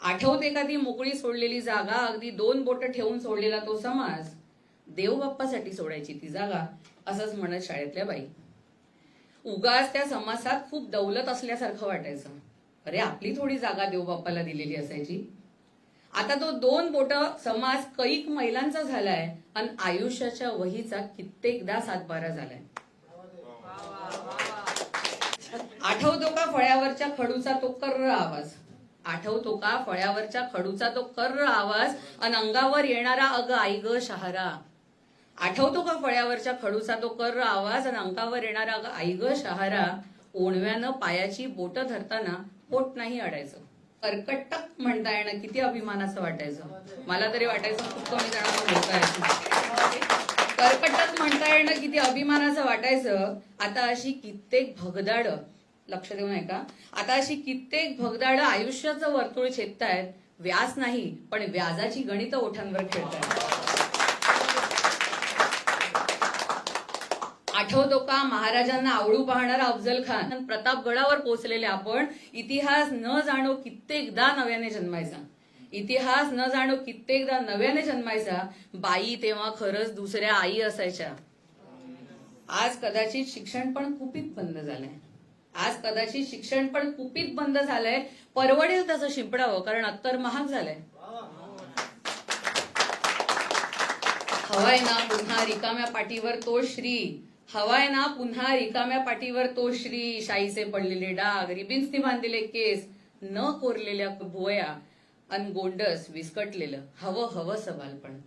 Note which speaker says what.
Speaker 1: आठवते का ती मोकळी सोडलेली जागा, अगदी 2 बोटं ठेवून सोडलेला तो समाज, देव बाप्पासाठी सोडायची ती जागा, असंच म्हणत शाळेतल्या बाई. उगाच त्या समाजात खूप दौलत असल्यासारखं वाटायचं. अरे आपली थोडी जागा देव बाप्पाला दिलेली असायची. आता तो 2 बोटं समाज कैक महिलांचा झालाय आणि आयुष्याच्या वहीचा कित्येकदा 7-12 झालाय. आठवतो का फळ्यावरच्या खडूचा तो कर्र आवाज, आठवतो का फळ्यावरच्या खडूचा तो कर्र आवाज आणि अंगावर येणारा अग आई ग शहारा. आठवतो का फळ्यावरच्या खडूचा तो कर्र आवाज आणि अंगावर येणारा अग आई ग शहारा. ओणव्यानं पायाची बोट धरताना पोट नाही अडायचं. कर्कटक म्हणता येणं किती अभिमानाचं वाटायचं. मला तरी वाटायचं खूप कमी जणांना बोलता येतं. कर्कटक म्हणता येणं किती अभिमानाचं वाटायचं. आता अशी कित्येक भगदाड, लक्ष देऊन ऐका, आता अशी कित्येक भगदाड आयुष्याचं वर्तुळ छेदतायत. व्यास नाही पण व्याजाची गणितं ओठांवर खेळतायत. आठवतो का महाराजांना आवडू पाहणारा अफजल खान, प्रतापगडावर पोहोचलेले आपण इतिहास न जाणो कित्येकदा नव्याने जन्मायचा. इतिहास न जाणो कित्येकदा नव्याने जन्मायचा. बाई तेव्हा खरंच दुसऱ्या आई असायच्या. आज कदाचित शिक्षण पण कुपीत बंद झालंय. आज कदाचित शिक्षण पण कुपीत बंद झालंय. परवडेल तसं शिंपडावं, कारण अत्तर महाग झालंय. हवाय ना पुन्हा रिकाम्या पाठीवर तो श्री, हवाय ना पुन्हा रिकाम्या पाठीवर तो श्री. शाईचे पडलेले डाग, रिबिन्सनी बांधलेले केस, न कोरलेल्या भुवया अन गोंडस विस्कटलेलं हवं हवं बालपण.